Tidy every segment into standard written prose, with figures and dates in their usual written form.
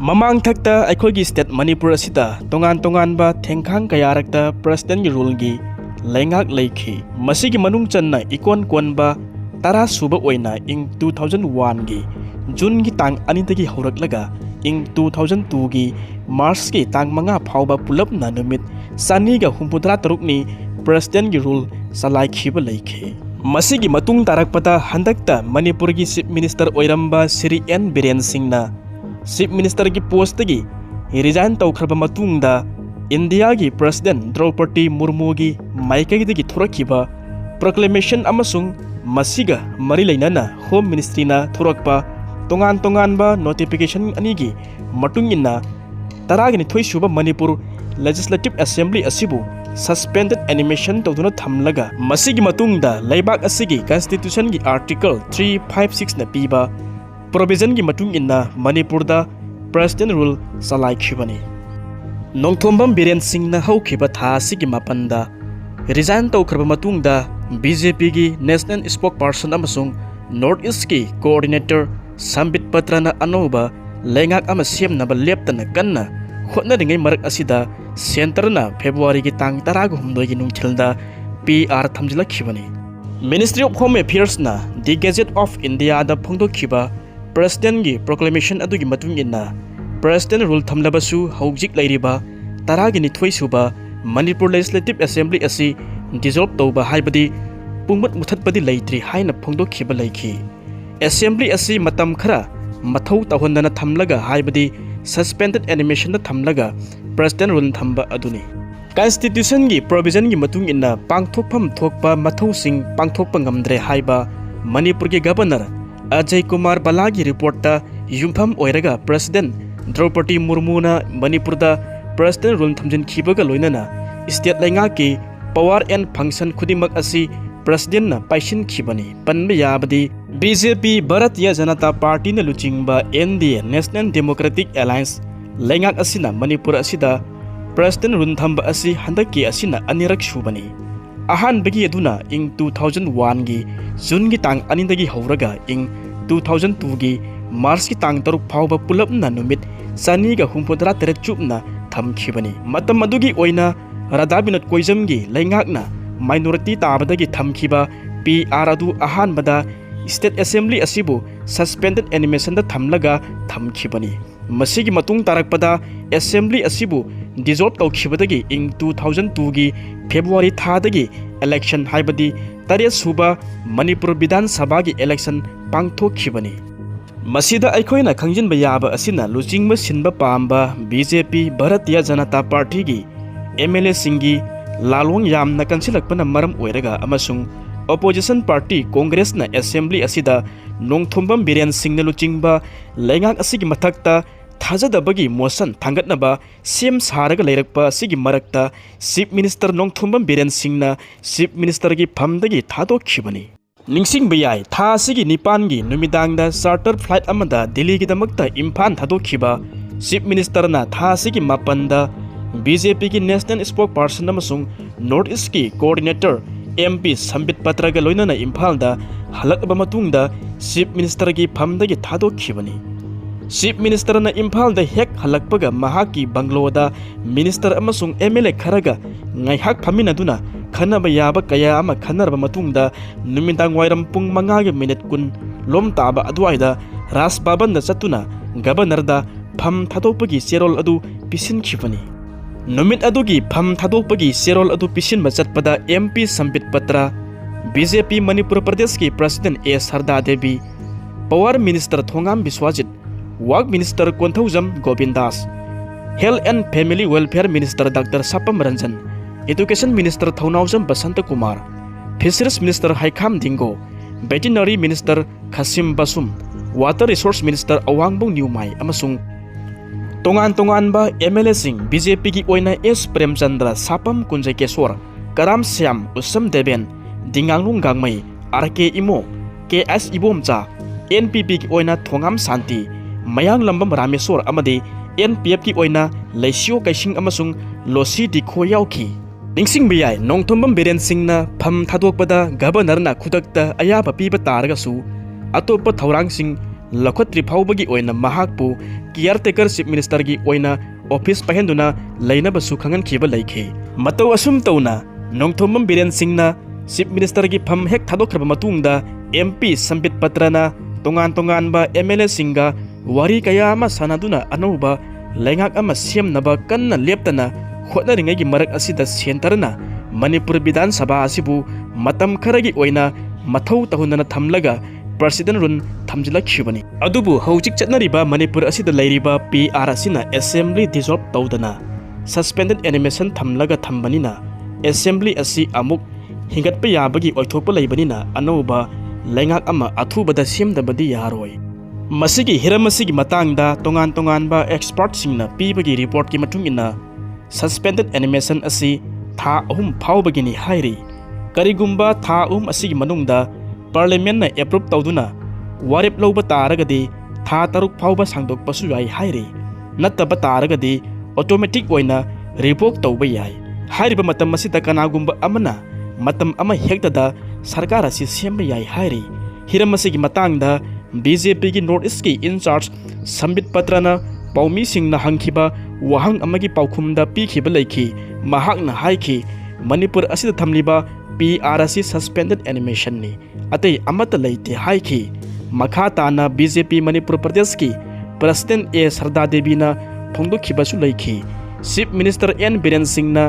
Mamang thakta aikogi state Manipur asida tongan-tonganba thengkhang kayarakta president gi rule gi lengak leikhi masigi manung channa ikon konba tara suba oina ing 2001 gi June gi tang anintagi horaklaga ing 2002 gi March gi tang manga phauba pulap na numit sani ga humpudra taruk ni president gi rule salai khiba leikhi masigi matung tarakpata handakta Manipur gi chief minister oiramba Sri N Biren Singh na Chief Minister ki post gi resign tawkhraba matungda India gi President Draupadi Murmu gi maikagi gi thurakhiba proclamation amasung masiga mari leinana Home Ministry na thurakpa tongan ba notification ani gi matung inna taragini thoisuba Manipur Legislative Assembly asibu suspended animation tawduna thamlaga masigi matungda leibak asigi constitution gi article 356 na piba provision gi matung inna Manipur da president rule salai khibani nongthombam Biren Singh na haukiba tha sigi mapanda resign tawkhraba matung da BJP gi national spokesperson amasung North East ki coordinator Sambit Patra na anoba lengak ama semnaba leptana kanna hotnaringai marak asida center na February gi tang 10 gi nungthilda PR thamjila khibani Ministry of Home Affairs na The Gazette of India da phongdokhiba President gi proclamation adugi matung inna President rule thamlabasu haujik lairiba taragi ni thoisuba Manipur Legislative Assembly asi dissolve tawba haibadi pungmut muthatpadi leitri haina phongdokhiba leikhi Assembly asi matam khara mathau tahondana thamlaga haibadi suspended animation na thamlaga President rule thamba aduni Constitution gi provision gi matung inna pangthokpham thokpa mathau sing pangthokpa ngamdre haiba Manipur gi governor Ajay Kumar Balagi report ta yumpham oiraga President Draupadi Murmu na Manipur da President rule thamjin khibaga loinana state lainga ki power and function khudimak asi President na paisin khibani panba yabadi BJP Bharatiya Janata Party na luchingba NDA National Democratic Alliance lainga asina Manipur asida President rule thamba asi handaki asina anirak shubani ahan bagi aduna ing 2001 gi June gi tang anindagi horaga ing 2002 gi March gi tang taruk phauba pulap na numit sani ga humpodra tere chupna thamkhibani matam adugi oina radabinat koizam gi laingakna minority tabadagi thamkhiba PR adu ahan bada State Assembly asibu suspended animation da thamlaga thamkhibani masigi matung tarakpada Assembly asibu dissolve tawkhibadagi ing 2002 gi February thadagi election haibadi tariya suba Manipur Vidhan Sabha gi election pangthokkhibani masida aikoina khangjinba yaba asina luchingba sinba pamba BJP Bharatiya Janata Party gi MLA singi lalong yamna kansilakpana maram oiraga amasung opposition party Congress na Assembly asida nongthombam Biren Singh na luchingba laingak asigi mathakta thajadabagi motion thangatnaba sem saraga leirakpa sigi marakta Chief Minister nongthombam Biren Singh na Chief Minister gi phamdagi thadokkhibani ningsingba yai tha sigi nipan gi numidangda charter flight amada Delhi gi damakta Imphal thadokhiba Chief Minister na tha sigi mapanda BJP gi national spokesperson amasung North East ki coordinator MP Sambit Patra ga loinana Imphal da halakba matungda Chief Minister gi phamdagi thadokkhibani Chief Minister na Imphal da hek halakpaga mahaki Bangaloda Minister amasung MLA kharaga ngaihak phaminaduna khanaba yaba kaya ama khanarba matungda numindang wairam pung 5 minute kun lom taba adwaida Ras Bhavan da chatuna governor da pham thadopagi serol adu pisin khibani numit adugi pham thadopagi serol adu pisin chatpada MP Sambit Patra BJP Manipur Pradesh ki President A Sarda Devi Power Minister Thongam Biswajit Work Minister Konthaujam Govindas Health and Family Welfare Minister Dr. Sapam Ranjan Education Minister Thaunaujam Basanta Kumar Fisheries Minister Haikam Dingo Veterinary Minister Khasim Basum Water Resource Minister Awangbong Niumai amasung tongan ba MLA sing BJP gi oina S Premchandra Sapam Kunjai Keswar Karam Syam Usam Deben Dinganglung Gangmai RK Imo KS Ibomcha NPP gi oina Thongam Santi Mayang Lambam Rameswar amadi NPF ki oina Laisio Kaising amasung Losi Dikho yauki ningsingba yai nongthombam Biren Singh na pham thadokpada governor na khudakta ayaba piba targa su atopa thaurang sing लखोत्रि फाउबगी ओइना महाकपु caretaker chief minister की ओइना office पहेंदुना लैनबसु खंगनखिबा लैखे मतौ असुम तौना नोंथोमम बीरेन सिंहना चीफ मिनिस्टर की फम हेक थादोखरबा मतुंगदा एमपी संबित पत्रना तोंगान तोंगानबा एमएलए सिंगा वारी कया अमा सानादुना अनौबा लैंगाक अमा सेमनबा कन्ना लेप्तना होटनरिंगैगी मरक असिदा सेंटरना मणिपुर विधान सभा असिबु मतम खरगी ओइना मथौ तहुनना थमलगा प्रेसिडेंट रुन थमजिलखिबनी अदुबु हौजिक चटनरिबा मणिपुर असिदा लैरिबा पीआर असिना असेंबली डिसॉल्व तौदना सस्पेंडेड एनिमेशन थमलगा थंबनिना असेंबली असि अमुक हिंगतपा याबगी ओइथोकपा लैबनिना अनौबा लैंगाक अमा अथुबदा सेमदबदी यारोय मसिगी हिरम मसिगी मतंगदा तोंगान तोंगानबा एक्सपर्ट सिंगना पीबगी रिपोर्ट की मतुंगिना सस्पेंडेड एनिमेशन असि था अहुम फाउबगिनी हाइरी करिगुम्बा था अहुम असिगी मनुंगदा पार्लियामेंट ना एप्रूव तौदुना वारेप लौबा तारगदी था तरुक फाउबा सांगदोकपसु याय हाइरी नत्तबा तारगदी ऑटोमेटिक ओइना रिवोक तौबा याय हाइरिबा मतम असिदा कनागुम्बा अमना मतम अमा हेक्तदा सरकार असि सेमबा याय हाइरी हिरम असिगी मतंगदा बीजेपी की नॉर्थ ईस्ट की इंचार्ज संबित पत्रना पौमी सिंह हंखिबा वहंग अमगी पाउखुमदा पीखिबा लैखि महाकना हाइखि मणिपुर असिदा थमलिबा पीआर असि सस्पेंडेड एनिमेशन नि अतै अमत लैते हाइखि मखा ताना बीजेपी मणिपुर प्रदेश की प्रेसिडेंट ए सरदा देवीना फोंदोखिबासु लैखि चीफ मिनिस्टर एन बीरेन सिंहना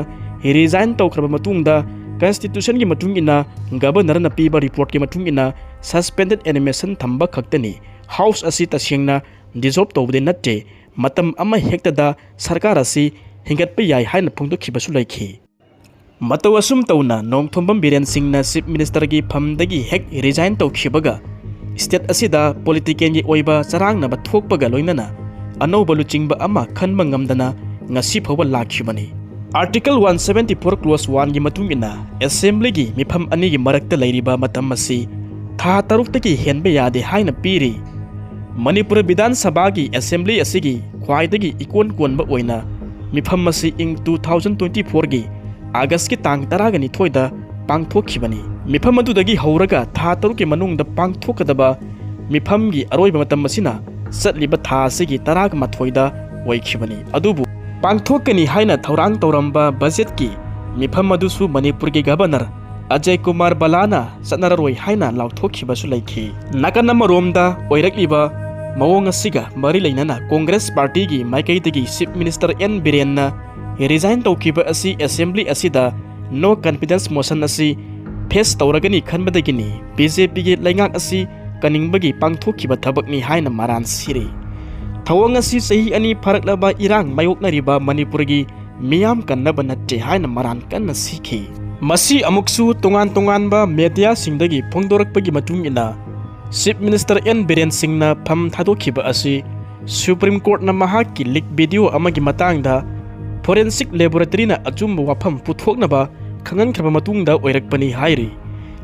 रिजाइन तौखरबा मतुंगदा कॉन्स्टिट्यूशन की मतुंगिना गवर्नर ना पीबा रिपोर्ट की मतुंगिना सस्पेंडेड एनिमेशन थंबा खक्तनी हाउस असि तसेंगना डिसॉल्व तौबदे नत्ते मतम अमा हेक्तदा सरकार असि हिंगतपा याय हाइना फोंदोखिबासु लैखि मतौ असुम तौना नोंथोंबम बीरेन सिंहना चीफ मिनिस्टर की फमदगी हेक रिजाइन तौखिबगा स्टेट असिदा पॉलिटिकल की ओइबा चरांगनबा थोकपगा लोइनना अनौबा लुचिंगबा अमा खनबा ngamdana ngasi phawba लाखिबनी आर्टिकल 174 क्लोज 1 की मतुंगिना असेंबली की मिफम अनि की मरक्ता लैरिबा मतम असि था तरुक्तकी हेनबे यादे हाइना पीरी मणिपुर विधान सभा की असेंबली असिगी ख्वाइदगी इकोन कोनबा ओइना मिफम असि इंग 2024 की अगस्त की तांग 12 पांगथोखिबनी मिफम अदुदगी हौरगा था तरुक के मनुंगदा पांगथोकदबा मिफम की अरोइबा मतम असिना सतलिबा था असिगी 12 ओइखिबनी अदुबु पांगथोकनी हाइना थौरांग तौरंबा बजट की मिफम अदुसु मणिपुर की गवर्नर अजय कुमार बलाना सनररोय हाइना लाउथोखिबसु लैखि नाकन अमरोमदा ओइरक्लिबा मवोंग असिगा मरि लैनाना कांग्रेस पार्टी की माइकैदगी चीफ मिनिस्टर एन बीरेनना रिजाइन तौखिबा असि असेंबली असिदा नो कॉन्फिडेंस मोशन असि फेस तौरगनी खनबदगिनी बीजेपी की लैंगाक असि कनिंगबगी पांगथोखिबा थबकनी हाइना मारान सिरि थवंग असि सही अनि फरकलबा इरांग मायोकनरिबा मणिपुर की मियाम कन्नबा नत्ते हाइना मारान कन्ना सिखि मसी अमुकसु तोंगान तोंगानबा मीडिया सिंगदगी फोंदोरकपगी मतुंगिना चीफ मिनिस्टर एन बीरेन सिंहना फम थादोखिबा असि सुप्रीम कोर्ट ना महाकी लीक वीडियो अमगी मतंगदा फोरेंसिक लैबोरेटरी ना अचुंबा वाफम पुथोकनबा खंगनख्रबा मतुंगदा ओइरकपनी हाइरि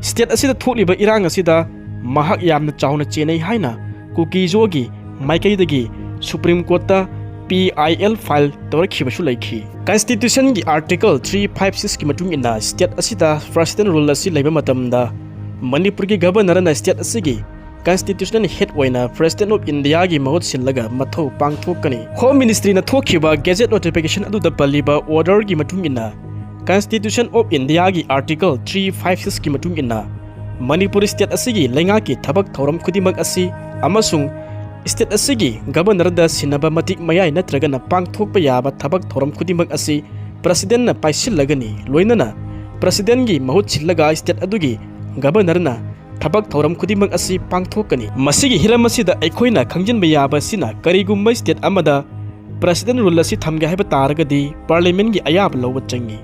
स्टेट असिदा थोकलिबा इरांग असिदा महाक यामना चावना चेनै हाइना कुकीजोगी माइकैदगी सुप्रीम कोर्ट PIL फाइल तौरखिबसु लैखि कॉन्स्टिट्यूशन की आर्टिकल 356 की मतुंगिना स्टेट असिदा प्रेसिडेंट रूल असि लैबा मतमदा मणिपुर की गवर्नर ना स्टेट असिगी कॉन्स्टिट्यूशनल हेड ओइना प्रेसिडेंट ऑफ इंडिया की महूत सिलगा मथौ पांगथोकनी होम मिनिस्ट्री ना थोखिबा गेजेट नोटिफिकेशन अदुदा पल्लिबा ऑर्डर की मतुंगिना कॉन्स्टिट्यूशन ऑफ इंडिया की आर्टिकल 356 की मतुंगिना मणिपुर स्टेट असिगी लैंगा की थबक थौरम खुदिमक असि अमसुंग स्टेट असिगी गवर्नर दा सिनबा मतिक मयाय नत्रगना पांगथोकपा याबा थबक थौरम खुदिमक असि प्रेसिडेंट ना पाइसिलगनी लोइनना प्रेसिडेंट की महूत सिलगा स्टेट अदुगी गवर्नर ना थबक थौरम खुदिमक असि पांगथोकनी मसिगी हिरम असिदा अखोइना खंजनबा याबा सिना करिगुम्बा स्टेट अमदा प्रेसिडेंट रूल असि थमगे हाइबा तारगदी पार्लियामेंट की अयाब लौबा चंगी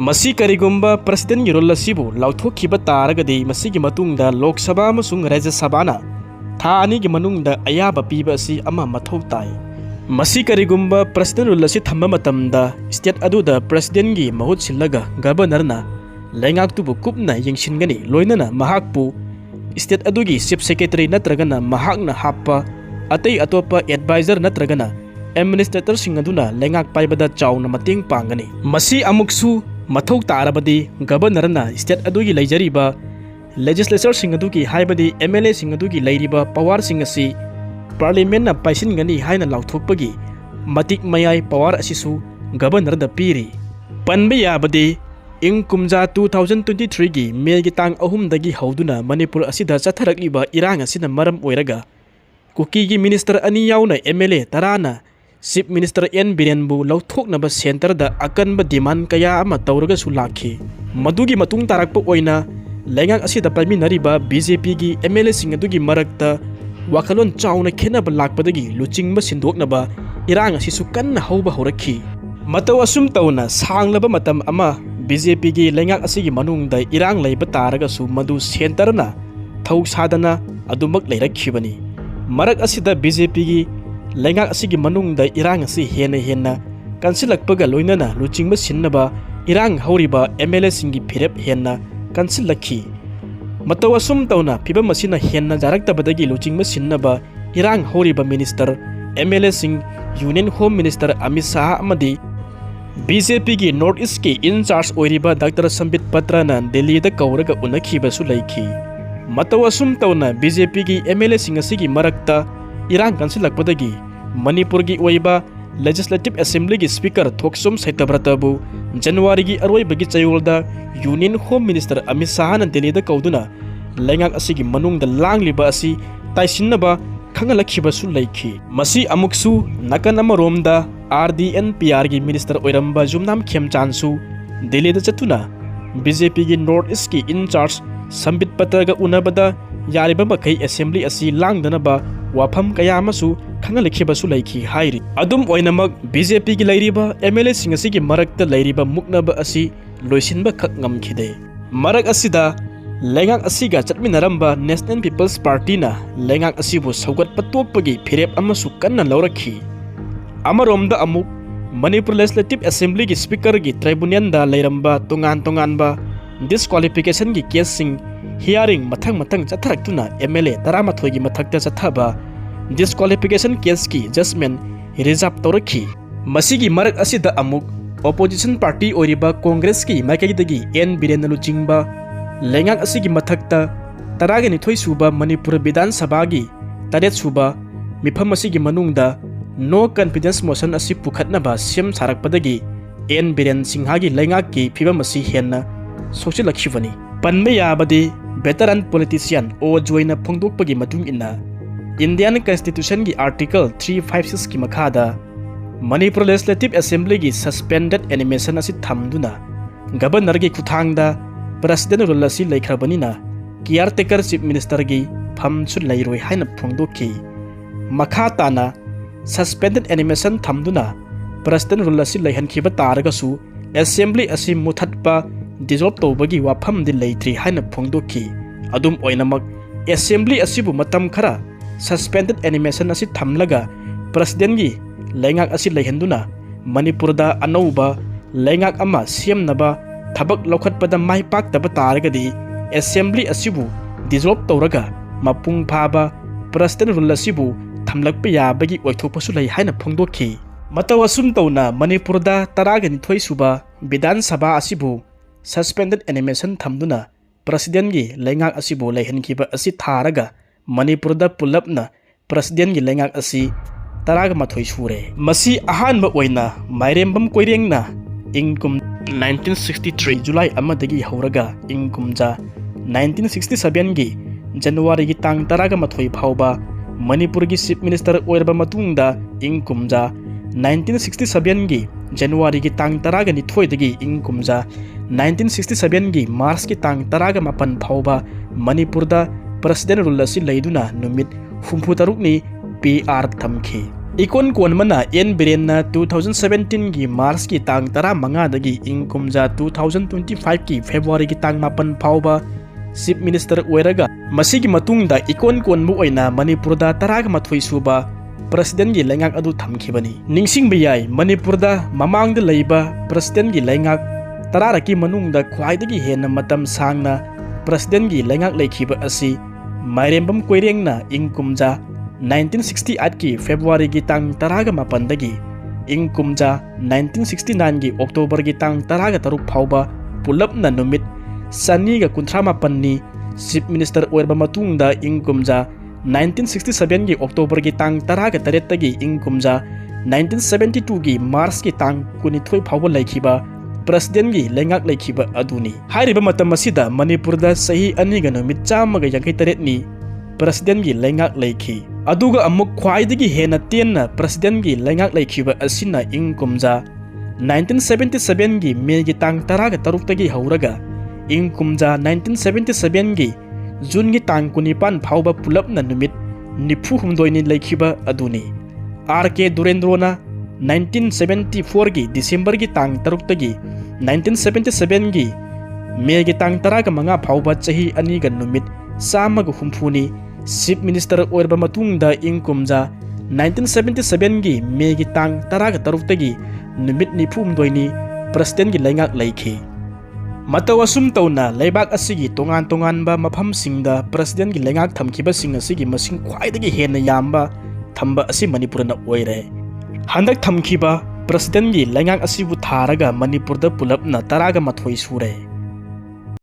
मसी करिगुम्बा प्रेसिडेंट की रूल असिबु लाउथोखिबा तारगदी मसिगी मतुंगदा लोकसभा अमसुंग राज्य सभाना था अनि की मनुंगदा अयाबा पीबा असि अमा मथौ ताई मसी करिगुम्बा प्रेसिडेंट रूल असि थम्बा मतमदा स्टेट अदुदा प्रेसिडेंट की महूत सिलगा गवर्नर ना लैंगाक्तुबु कुपना यंगसिनगनी लोइनना महाकपु स्टेट अदुगी चीफ सेक्रेटरी नत्रगना महाकना हापा अतै अतोपा एडवाइजर नत्रगना एडमिनिस्ट्रेटर सिंग अदुना लैंगाक पाइबदा चाउना मतेंग पांगनी मसी अमुकसु मथौ तारबदी गवर्नर ना स्टेट अदुगी लैजरिबा लेजिस्लेचर सिंग अदुगी हाइबदी एमएलए सिंग अदुगी लैरिबा पावर सिंग असि पार्लियामेंट ना पाइसिनगनी हाइना लाउथोकपगी मतिक मयाई पावर असिसु गवर्नर दा पीरी पनबे याबदे इंग कुमजा 2023 गी मे गी तांग अहुम दगी हौदुना मणिपुर असिदा चथरकलिबा इरांग असिना मरम ओइरगा कुकी गी मिनिस्टर अनि याउना एमएलए तराना चीफ मिनिस्टर एन बिरेनबु लौथोकनबा सेंटर दा अकनबा डिमांड कया अमा तौरगा सु लाखी मदुगी मतुंग तारकपा ओइना लेंगांग असिदा पाइमिनरिबा बीजेपी गी एमएलए सिंग अदुगी मरकता वाखलोन चाउना खेनबा लाकपदगी लुचिंगबा सिंदोकनबा इरांग असिसु कन्ना हौबा हौरखी मतौ असुम तौना सांगलबा मतम अमा बीजेपी गी लेंगांग असिगी मनुंगदा इरांग लैबा तारगसु मदु सेंटरना थौ सादना अदुमक लैरखिबनी मरक असिदा बीजेपी गी लेंगांग असिगी मनुंगदा इरांग असि हेना कंसिलकपगा लोइनना लुचिंगबा सिन्नबा इरांग हौरिबा एमएलए सिंगी फिरेप हेना कंसिलखी मतौ असुम तौना फिबम असिना हेना जारक्तबदगी लुचिंगबा सिन्नबा इरांग हौरिबा मिनिस्टर एमएलए सिंग union home minister Amit Shah अमदी बीजेपी की नॉर्थ ईस्ट की इंचार्ज ओइरिबा डॉक्टर संबित पत्रना दिल्ली दा कौरगा उनखिबसु लैखी मतौ असुम तौना बीजेपी की एमएलए सिंग असिगी मरक्ता इरांग कंसिलकपदगी मणिपुर की ओइबा लेजिस्लेटिव असेंबली की स्पीकर थोकचोम सैतब्रतबु जनवरी की अरोइबगी चयोलदा यूनियन होम मिनिस्टर अमित शाहना दिल्ली दा कौदुना लेंगांग असिगी मनुंगदा लांगलिबा असि ताइसिन्नबा खंगलखिबसु लैखी मसी अमुकसु नकन अमरोमदा RDNPR की मिनिस्टर ओइरंबा जुमनाम खेमचानसु दिल्ली दा चतुना बीजेपी की नॉर्थ ईस्ट की इंचार्ज संबित पत्रगा उनबदा यारिबा मखै असेंबली असि लांगदनबा वाफम कया अमसु खंगलखिबसु लैखी हाइरि अदुम ओइनमक बीजेपी की लैरिबा एमएलए सिंग असिगी मरक्ता लैरिबा मुक्नबा असि लोइसिनबा खक ngamkhide मरक असिदा लेंगांग असिगा चटमिनरंबा नेशनल पीपल्स पार्टी ना लेंगांग असिबु सौगत पतोकपगी फिरेप अमसु कन्ना लौरखी अमरोमदा अमुक मणिपुर लेजिस्लेटिव असेंबली की स्पीकर की ट्राइब्यूनल दा लैरंबा तोंगान डिस्क्वालिफिकेशन की केस सिंग हियरिंग मथंग चथरक्तुना एमएलए 13 की मथक्ता चथबा डिस्क्वालिफिकेशन केस की जजमेंट रिजर्व तौरखी मसिगी मरक असिदा अमुक ओपोजिशन पार्टी ओरिबा कांग्रेस की माइकैदगी एन बिरेन लुचिंगबा लेंगांग असिगी मथक्ता 12 सुबा मणिपुर विधान सभा की 8 सुबा मिफम असिगी मनुंगदा नो कॉन्फिडेंस मोशन असि पुखतनबा सेम सारकपदगी एन बिरेन सिंहा की लेंगाक की फिबम असि हेन्ना सोचिलखिबनी पनबे याबदि वेटरन पॉलिटिशियन ओ जोइना फोंदोकपगी मतुंग इन्ना इंडियन कॉन्स्टिट्यूशन की आर्टिकल 356 की मखादा मणिपुर लेजिस्लेटिव असेंबली की सस्पेंडेड एनिमेशन असि थमदुना गवर्नर की खुथांगदा प्रेसिडेंट रूल असि लैख्रबनिना केयरटेकर चीफ मिनिस्टर की फमसु लैरोय हाइना फोंदोकि मखा ताना सस्पेंडेड एनिमेशन थमदुना प्रेसिडेंट रूल असि लैहनखिबा तारगसु असेंबली असि मुथतपा डिजॉल्व तौबगी वाफम दि लैथ्री हाइना फोंदोकि अदुम ओइनमक असेंबली असिबु मतम खरा सस्पेंडेड एनिमेशन असि थमलगा प्रेसिडेंट की लेंगाक असि लैहनदुना मणिपुरदा अनौबा लेंगाक अमा सेमनबा थबक लौखतपदा माइपाक्तबा तारगदि असेंबली असिबु डिजॉल्व तौरगा मपुंग फाबा प्रेसिडेंट रूल असिबु थमलकपा याबगी ओइथोकपसु लै हाइना फोंदोकि मतौ असुम तौना मणिपुरदा 12 सुबा विधान सभा असिबु सस्पेंडेड एनिमेशन थमदुना प्रेसिडेंट की लेंगाक असिबु लैहनखिबा असि थारगा मणिपुरदा पुलपना प्रेसिडेंट की लेंगाक असि 13 सुरे मसी अहानबा ओइना माइरेमबम कोइरेंगना इंकुम 1963 जुलाई अमदगी हौरगा इंकुमजा 1967 की जनवरी की तांग 13 फाउबा मणिपुर की चीफ मिनिस्टर ओइरबा मतुंगदा इंकुमजा 1967 की जनवरी की तांग 12 दगी इंकुमजा 1967 की मार्च की तांग 18 फाउबा मणिपुरदा प्रेसिडेंट रूल असि लैदुना नुमित 63 नि PR थमखि इकोन कोनमना एन बिरेनना 2017 की मार्च की तांग 15 दगी इंकुमजा 2025 की फेब्रुआरी की तांग 8 फाउबा चीफ मिनिस्टर ओइरगा मसिगी मतुंगदा इकोन कोनबु ओइना मणिपुरदा 13 सुबा प्रेसिडेंट की लेंगाक अदु थमखिबनी निंगसिंगबा याय मणिपुरदा ममांगदा लैबा प्रेसिडेंट की लेंगाक 10 की मनुंगदा ख्वाइदगी हेना मतम सांगना प्रेसिडेंट की लेंगाक लैखिबा असि माइरेमबम कोइरेंगना इंकुमजा 1968 की फेब्रुआरी की तांग 18 दगी इंकुमजा 1969 की अक्टोबर की तांग 13 फाउबा पुलपना नुमित 258 chief minister ओइरबा मतुंगदा इंकुमजा 1967 gi October gi tang taraga taretta gi ing kumja 1972 gi March gi tang kunithoi phawba laikhiba President gi lengak laikhiba aduni hairiba matam asida Manipur da sahi ani ga numit chamaga yankai taret ni President gi lengak laikhi aduga amuk khwaidagi hena tenna President gi lengak laikhiba asina ing kumja 1977 gi May gi tang taraga taruk tagi hauraga ing kumja 1977 gi June gi tang kunipan phawba pulap na numit nifu humdoi ni laikhiba aduni RK Durendrona 1974 gi December gi tang taruk tagi 1977 gi May gi tang taraga manga phawba chahi ani ga numit sama ga humphuni Chief Minister oirba matungda ing kumja 1977 gi May gi tang taraga taruk tagi numit nifu humdoi ni President gi lengak laikhi Matawasum tawna laibak asigi tongan ba mafamsingda President gi lengak thamkiba sing asigi masing khwaidagi hena yamba thamba asi Manipur na oire handak thamkiba President gi lengak asibu tharaga Manipur da pulap na taraga mathoi sure